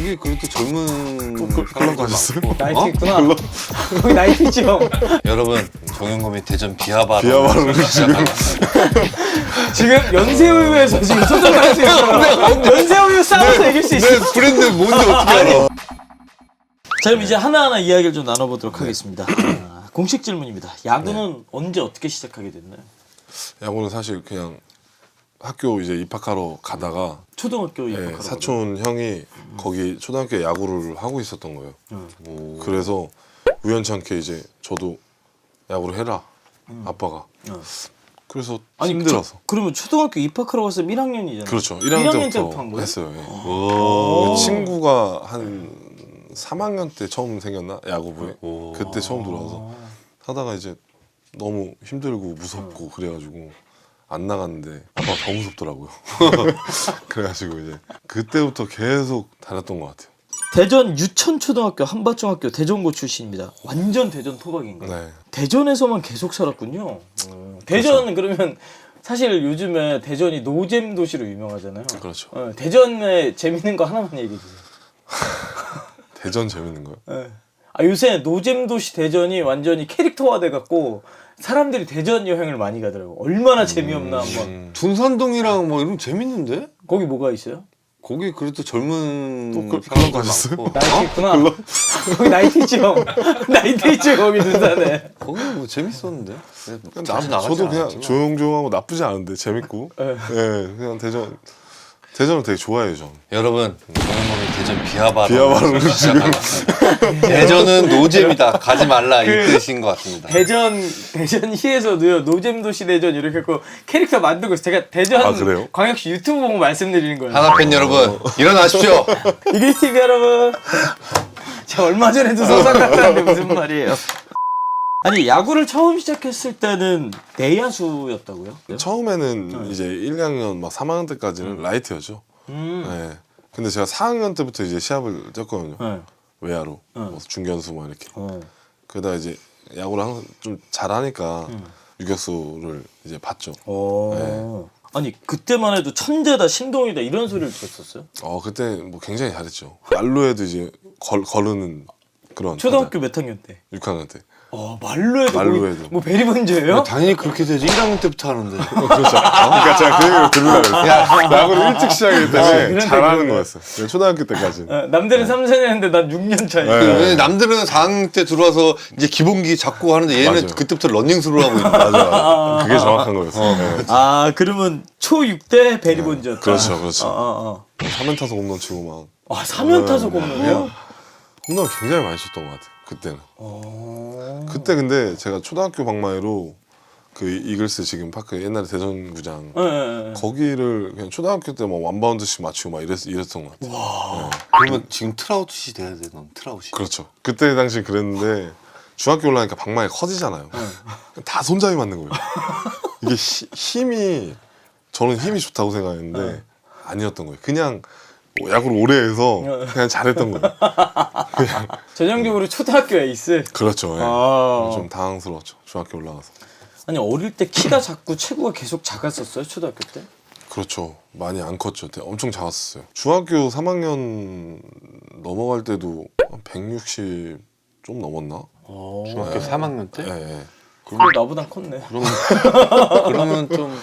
거기 그래도 젊은 클럽 가셨어요? 나이트 있구나. 거기 나이트 있죠. 여러분 종영검이 대전 비하바로 비하바로 지금 지금 연세우유에서 지금 소설할 수 있어요. 연세우유 싸워서 이길 수 있어. 내 브랜드 뭔지 어떻게 알아? 자, 그럼 이제 하나하나 이야기를 좀 나눠보도록 하겠습니다. 공식 질문입니다. 야구는 언제 어떻게 시작하게 됐나요? 야구는 사실 그냥 학교 이제 입학하러 가다가 초등학교 입학하러 사촌 형이 거기 초등학교 야구를 하고 있었던 거예요. 오. 그래서 우연찮게 이제 저도 야구를 해라 아빠가. 그래서 힘들어서. 그러면 초등학교 입학하러 갔을 때 1학년이잖아요. 그렇죠. 1학년 1학년 때부터 때부터 한 거예요? 했어요. 예. 오. 친구가 한 3학년 때 처음 생겼나 야구부에. 오. 그때 처음 들어와서 하다가 이제 너무 힘들고 무섭고 그래가지고 안 나갔는데 아빠가 더 무섭더라고요. 그래가지고 이제 그때부터 계속 다녔던 것 같아요. 대전 유천초등학교 한밭중학교 대전고 출신입니다. 완전 대전 토박인가요? 네. 대전에서만 계속 살았군요. 대전은 그러면 사실 요즘에 대전이 노잼 도시로 유명하잖아요. 그렇죠. 대전에 재밌는 거 하나만 얘기해 주세요. 대전 재밌는 거요? 요새 노잼 도시 대전이 완전히 캐릭터화 돼갖고 사람들이 대전 여행을 많이 가더라고. 얼마나 재미없나 한번. 둔산동이랑 뭐 이런 거 재밌는데? 거기 뭐가 있어요? 거기 그래도 젊은 클럽 사람들 가셨어요? 많고. 나이트 있구나. 거기 나이트 있죠. 나이트 있죠. 거기 눈산에. 거기 뭐 재밌었는데. 저도 그냥 조용조용하고 나쁘지 않은데 재밌고. 네. 그냥 대전을 되게 좋아해요 전. 여러분 종영검이 대전 비하바로 비하바로 지금 대전은 노잼이다 가지 말라 이 뜻인 것 같습니다. 대전시에서도요 노잼 도시 대전 이렇게 했고 캐릭터 만들고 있어요. 제가 대전 그래요? 광역시 유튜브 보고 말씀드리는 거예요. 하나팬 여러분 일어나십시오. 이글 TV 여러분. 제가 얼마 전에도 소상 갔다는데 무슨 말이에요? 아니 야구를 처음 시작했을 때는 내야수였다고요? 처음에는 이제 1, 2학년 막 3학년 때까지는 라이트였죠. 네. 근데 제가 4학년 때부터 이제 시합을 뛰었거든요. 네. 외야로 뭐 중견수 막 이렇게. 어. 그러다 이제 야구를 항상 좀 잘하니까 유격수를 이제 봤죠. 아니 그때만 해도 천재다 신동이다 이런 소리를 들었었어요? 그때 뭐 굉장히 잘했죠. 말로에도 이제 거르는 그런. 초등학교 몇 학년 때? 6학년 때. 말로 해도 뭐 베리본즈예요? 당연히 그렇게 되지 1학년 때부터 하는데. 그렇죠. 그러니까 제가 그 얘기를 들으려고 했어요. 야구를 일찍 시작하기 때문에 잘하는 거였어요. 초등학교 때까지. 남들은 3, 4년 했는데 난 6년 차이. 네. 남들은 4학년 때 들어와서 이제 기본기 잡고 하는데 얘는 맞아요. 그때부터 런닝스루 하고 있는 거야. 맞아. 그게 정확한 거였어요. 네. 그러면 초6 때 베리본즈였다. 그렇죠. 3연 타석 홈런 치고 막. 3연 타석 홈런이요? 홈런 굉장히 많이 쳤던 것 같아요. 그때는. 그때 근데 제가 초등학교 방망이로 그 이글스 지금 파크 옛날에 대전구장 거기를 그냥 초등학교 때 막 원바운드씩 맞추고 막 이랬던 것 같아요. 그러면 지금 트라우트시 돼야 돼, 넌 트라우시. 그렇죠. 그때 당시 그랬는데 중학교 올라가니까 방망이 커지잖아요. 다 손잡이 맞는 거예요. 이게 힘이 저는 힘이 좋다고 생각했는데 아니었던 거예요. 그냥 야구를 오래 해서 그냥 잘했던 거예요. 그냥. 전형적으로 초등학교 에이스. 그렇죠. 좀 당황스러웠죠. 중학교 올라가서. 아니 어릴 때 키가 작고 체구가 계속 작았었어요 초등학교 때? 그렇죠. 많이 안 컸죠. 엄청 작았었어요. 중학교 3학년 넘어갈 때도 160 좀 넘었나? 중학교 3학년 때? 네. 그럼 나보단 컸네. 그러면 좀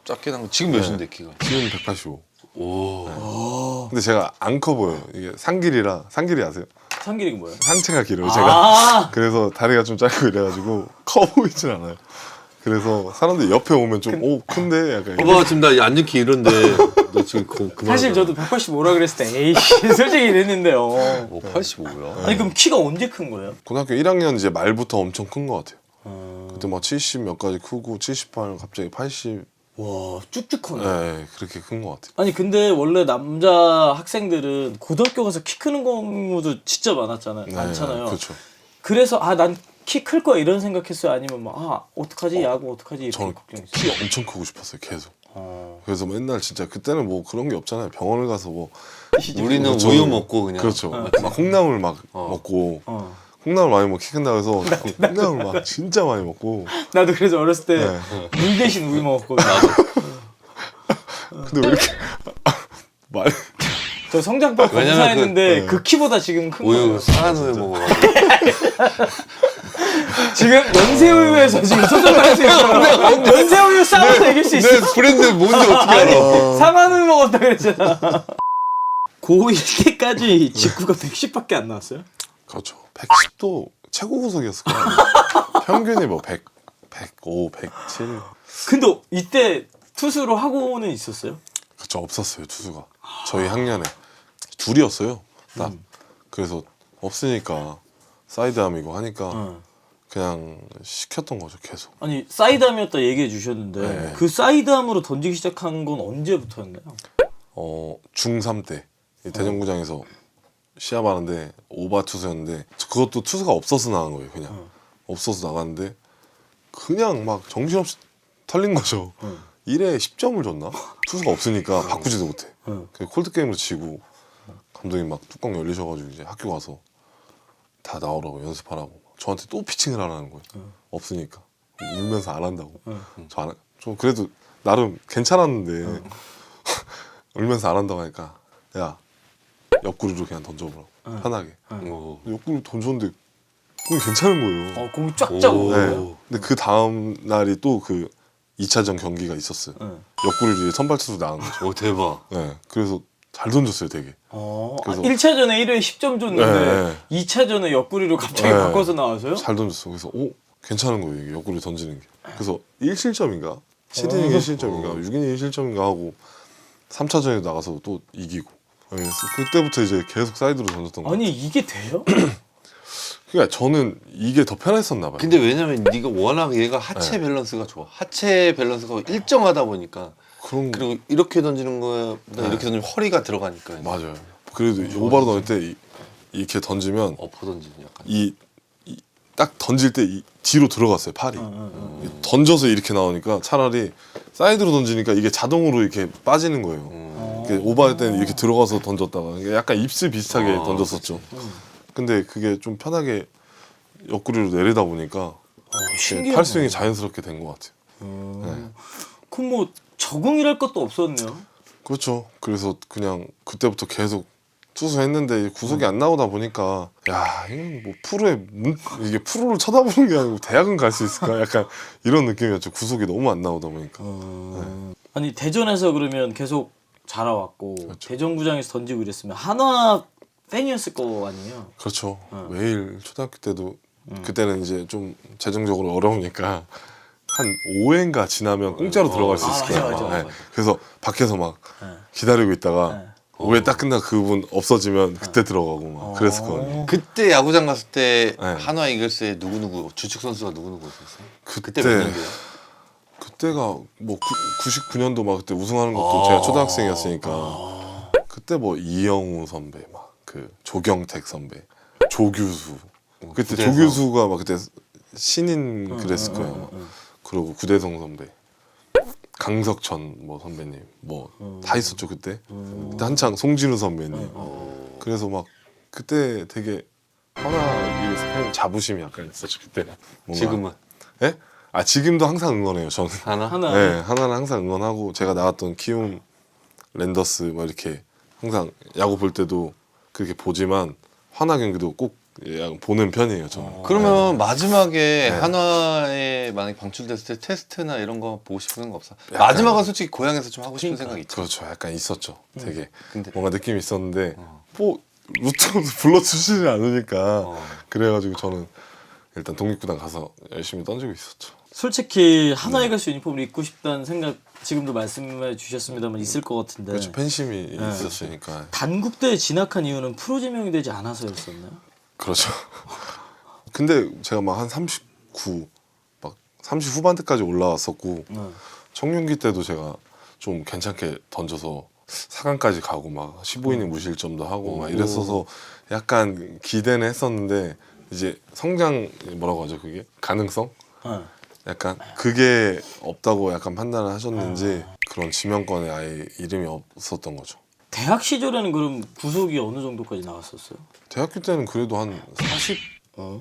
작게 난 거. 지금 몇인데 키가? 지금 185. 오. 근데 제가 안 커 보여요. 이게 상길이 아세요? 상길이가 뭐예요? 상체가 길어요 제가. 그래서 다리가 좀 짧고 이래가지고 커 보이진 않아요. 그래서 사람들이 옆에 오면 좀 오 큰데 약간 봐봐 지금 나 앉은 키 이런데 너 지금 그만. 사실 저도 185라 그랬을 때 에이씨 솔직히 이랬는데요. 85야? 아니 그럼 키가 언제 큰 거예요? 고등학교 1학년 이제 말부터 엄청 큰 것 같아요. 그때 막 70 몇 가지 크고 78 갑자기 80. 와 쭉쭉 커네. 네, 그렇게 큰 것 같아요. 아니 근데 원래 남자 학생들은 고등학교 가서 키 크는 경우도 진짜 많잖아요. 그렇죠. 그래서 난 키 클 거야 이런 생각했어요? 아니면 막 어떡하지 야구 어떡하지 이렇게 저는 걱정했어요? 키 엄청 크고 싶었어요 계속. 그래서 맨날 진짜 그때는 뭐 그런 게 없잖아요. 병원을 가서 뭐 우리는 그렇죠. 우유 먹고 그냥. 그렇죠. 막 콩나물 막 먹고 콩나물 많이 먹고 키 큰다 해서 콩나물 막 진짜 많이 먹고. 나도 그래서 어렸을 때 물 대신 우유 먹었거든. 근데 왜 이렇게 저 성장법 왜냐면 검사했는데 그 키보다 지금 큰 우유 거예요. 상한 우유 먹어. 지금 연세우유에서 지금 소장할 수 있어요. 연세우유 싸워서 이길 수 있어. 내 브랜드 뭔지 어떻게 알아? 상한우유 먹었다 그랬잖아. 고1 때까지 직구가 110밖에 안 나왔어요? 그렇죠. 110도 최고 구속이었을 거예요. 평균이 뭐 100, 105, 107. 근데 이때 투수로 학원은 있었어요? 그쵸, 없었어요, 투수가. 저희 학년에 둘이었어요, 딱. 그래서 없으니까 사이드암이고 하니까 그냥 시켰던 거죠, 계속. 아니 사이드암이었다 얘기해 주셨는데 네. 그 사이드암으로 던지기 시작한 건 언제부터였나요? 중3 때 대전구장에서 시합하는데 오바 투수였는데 그것도 투수가 없어서 나간 거예요, 그냥. 없어서 나갔는데 그냥 막 정신없이 털린 거죠. 1회 10점을 줬나? 투수가 없으니까 바꾸지도 못해. 그 콜드 게임으로 지고 감독님 막 뚜껑 열리셔가지고 이제 학교 가서 다 나오라고 연습하라고 저한테 또 피칭을 하라는 거예요. 없으니까 울면서 안 한다고. 저 그래도 나름 괜찮았는데 울면서 안 한다고 하니까 야 옆구리로 그냥 던져보라고 편하게. 옆구리 던졌는데 그게 괜찮은 거예요. 공이 쫙 짜고. 네. 근데 그 다음 날이 또 그 2차전 경기가 있었어요. 옆구리로 이제 선발 투수 나간 거죠. 오 대박. 네. 그래서 잘 던졌어요, 되게. 그래서 1차전에 1회에 10점 줬는데 네. 2차전에 옆구리로 갑자기 네. 바꿔서 나와서요? 잘 던졌어. 그래서 괜찮은 거예요, 이게 옆구리 던지는 게. 그래서 1실점인가? 7이닝 1실점인가? 6이닝 1실점인가 하고 3차전에 나가서 또 이기고. 그래서 그때부터 이제 계속 사이드로 던졌던 거예요. 아니 이게 돼요? 그러니까 저는 이게 더 편했었나 봐요. 근데 왜냐면 네가 워낙 얘가 하체 밸런스가 좋아. 하체 밸런스가 일정하다 보니까. 그런 거 그리고 이렇게 던지는 거보다 이렇게 던지면 허리가 들어가니까. 맞아요. 그래도 오바로 던질 때 이렇게 던지면 엎어 던지는 약간. 딱 던질 때 뒤로 들어갔어요, 팔이. 던져서 이렇게 나오니까 차라리 사이드로 던지니까 이게 자동으로 이렇게 빠지는 거예요. 이렇게 오버할 때는 이렇게 들어가서 던졌다가 이게 약간 입술 비슷하게 던졌었죠. 근데 그게 좀 편하게 옆구리로 내리다 보니까 신기하네. 팔스윙이 자연스럽게 된 것 같아요. 그럼 뭐 적응이랄 것도 없었네요. 그렇죠. 그래서 그냥 그때부터 계속 투수했는데 구속이 안 나오다 보니까 야 이건 뭐 이게 프로를 쳐다보는 게 아니고 대학은 갈 수 있을까? 약간 이런 느낌이었죠. 구속이 너무 안 나오다 보니까. 아니 대전에서 그러면 계속 자라왔고 그렇죠. 대전구장에서 던지고 이랬으면 한화 팬이었을 거 아니에요? 그렇죠. 매일 초등학교 때도 그때는 이제 좀 재정적으로 어려우니까 한 5회인가 지나면 공짜로 들어갈 수 있을 거예요. 맞아. 그래서 밖에서 막 기다리고 있다가 5회 딱 끝나 그분 없어지면 그때 들어가고 막 그랬었거든요. 그때 야구장 갔을 때 네. 한화 이글스에 누구 주축 선수가 누구 있었어요? 그때 그때 몇 년도요? 그때가 뭐 99년도 막 그때 우승하는 것도 제가 초등학생이었으니까 그때 뭐 이영우 선배 막 그 조경택 선배 조규수 그때 구대성. 조규수가 막 그때 신인 그랬을 거예요. 막. 그리고 구대성 선배 강석천 뭐 선배님 뭐 다 있었죠 그때. 그때 한창 송진우 선배님. 그래서 막 그때 되게 하나 이글스 팬 자부심이 약간 있었죠 그때. 뭔가. 지금은 예? 아 지금도 항상 응원해요 저는. 하나? 하나. 하나는 항상 응원하고 제가 나갔던 키움 랜더스 뭐 이렇게 항상 야구 볼 때도 그렇게 보지만 하나 경기도 꼭 보는 편이에요 저는. 그러면 마지막에 한화에 만약 방출됐을 때 테스트나 이런 거 보고 싶은 거 없어? 약간- 마지막은 솔직히 고향에서 좀 하고 싶은 생각이 있죠. 그렇죠. 약간 있었죠. 되게 근데 뭔가 느낌이 있었는데 뭐 루트로도 불러주시지 않으니까 그래가지고 저는 일단 독립구단 가서 열심히 던지고 있었죠. 솔직히 한화 이글스 유니폼을 입고 싶다는 생각 지금도 말씀해 주셨습니다만 있을 것 같은데 그렇죠. 팬심이 있었으니까. 단국대에 진학한 이유는 프로 지명이 되지 않아서였었나요? 그렇죠. 근데 제가 막 한 39, 막 30 후반대까지 올라왔었고 청룡기 때도 제가 좀 괜찮게 던져서 4강까지 가고 막 15이닝 무실점도 하고 막 이랬어서 약간 기대는 했었는데 이제 성장 뭐라고 하죠 그게? 가능성? 약간 그게 없다고 약간 판단을 하셨는지 그런 지명권에 아예 이름이 없었던 거죠. 대학 시절에는 그럼 구속이 어느 정도까지 나갔었어요? 대학교 때는 그래도 한 40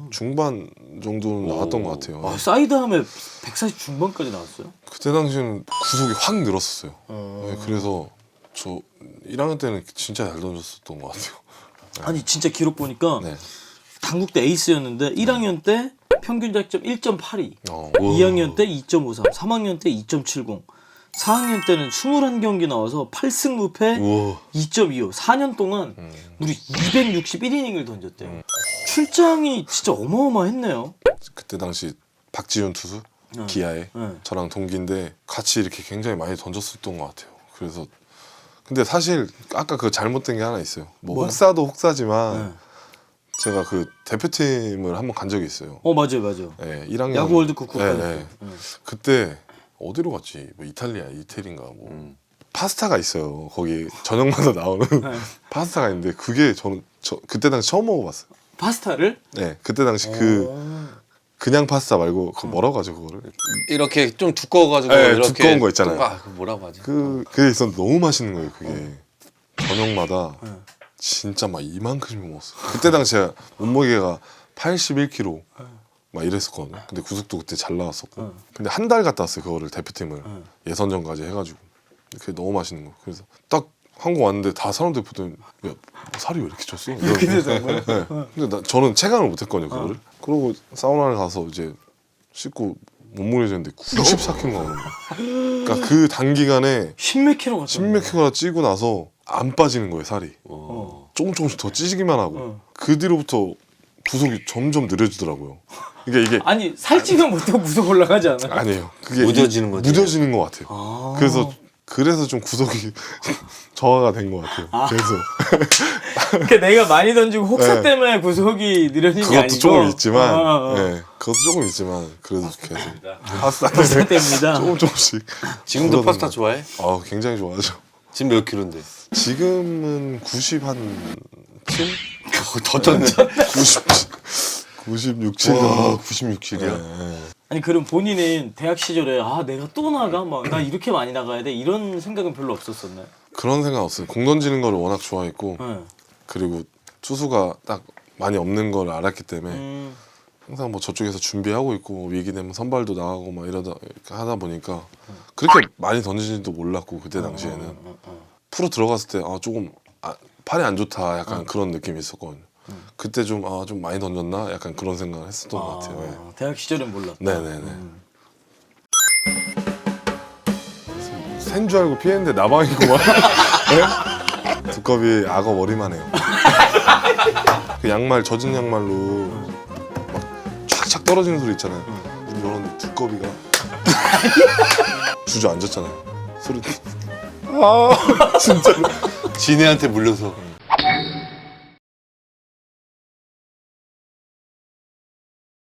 중반 정도는 나왔던 것 같아요. 아, 사이드함에 140 중반까지 나왔어요? 그때 당시에는 구속이 확 늘었었어요. 네, 그래서 저 1학년 때는 진짜 잘 던졌었던 것 같아요. 아니 진짜 기록 보니까 네. 당국대 에이스였는데 1학년 때 평균 자책점 1.82, 어. 2학년 때 2.53, 3학년 때 2.70, 4학년 때는 21경기 나와서 8승 무패 우와. 2.25. 4년 동안 무려 261이닝을 던졌대요. 출장이 진짜 어마어마했네요. 그때 당시 박지훈 투수 네. 기아에 네. 저랑 동기인데 같이 이렇게 굉장히 많이 던졌었던 것 같아요. 그래서 근데 사실 아까 그 잘못된 게 하나 있어요. 뭐 뭐요? 혹사도 혹사지만 네. 제가 그 대표팀을 한번 간 적이 있어요. 맞아요, 맞아요. 네, 1학년 야구 월드컵 네, 국가. 네. 그때 어디로 갔지? 뭐 이태리인가 뭐 파스타가 있어요. 거기 저녁마다 나오는 파스타가 있는데 그게 저는 그때 당시 처음 먹어봤어요. 파스타를? 네, 그때 당시 그냥 파스타 말고 그 뭐라고 하죠 그거를? 이렇게 좀 두꺼워가지고 네, 이렇게 두꺼운 거 있잖아요. 그 뭐라고 하지? 그게 있었는데 너무 맛있는 거예요. 그게 저녁마다 진짜 막 이만큼씩 먹었어요. 그때 당시에 몸무게가 81kg 막 이랬었거든요. 근데 구속도 그때 잘 나왔었고. 근데 한 달 갔다 왔어요. 그거를 대표팀을 예선전까지 해가지고. 그게 너무 맛있는 거예요. 그래서 딱 한국 왔는데 다 사람들 보더니 야, 살이 왜 이렇게 쪘어? 이렇게 되는 거예요? 네. 근데 저는 체감을 못했거든요. 그거를. 그러고 사우나를 가서 이제 씻고 몸무게 쟀는데 94kg가 오는 거예요. 그러니까 그 단기간에 10몇 킬로가 10몇 킬로가 찌고 나서 안 빠지는 거예요, 살이. 조금씩 더 찌기만 하고. 그 뒤로부터 구속이 점점 느려지더라고요. 이게 아니 살찌면 보통 구속 올라가지 않아요? 아니에요. 그게 무뎌지는 거죠. 무뎌지는 것 같아요. 그래서 좀 구속이 저하가 된 것 같아요. 그래서 그러니까 내가 많이 던지고 혹사 네. 때문에 구속이 느려진 게 그것도 아니고 조금 있지만, 네. 그것도 조금 있지만 그래도 계속 파스타 혹사 때입니다. 조금씩. 지금도 그러던가. 파스타 좋아해? 굉장히 좋아하죠. 지금 몇 킬로인데? 지금은 90한 7? 더 쪘네. 96, 7 정도. 96킬이야? 아니 그럼 본인은 대학 시절에 내가 또 나가? 막 나 이렇게 많이 나가야 돼? 이런 생각은 별로 없었었나요? 그런 생각 없어요. 공 던지는 거를 워낙 좋아했고 네. 그리고 투수가 딱 많이 없는 걸 알았기 때문에 항상 뭐 저쪽에서 준비하고 있고 위기 되면 선발도 나가고 막 이러다 이렇게 하다 보니까 그렇게 많이 던지지도 몰랐고 그때 당시에는 프로 들어갔을 때 조금 팔이 안 좋다 약간 그런 느낌이 있었거든요. 그때 좀 많이 던졌나 약간 그런 생각을 했었던 것 같아요. 네. 대학 시절엔 몰랐다. 네네네. 센 줄 알고 피했는데 나방이구만. 네? 두꺼비 악어 머리만 해요. 그 양말 젖은 양말로 막 촥촥 떨어지는 소리 있잖아요. 문 열었는데 두꺼비가 주저앉았잖아요. 소리. 진짜로. 지네한테 물려서.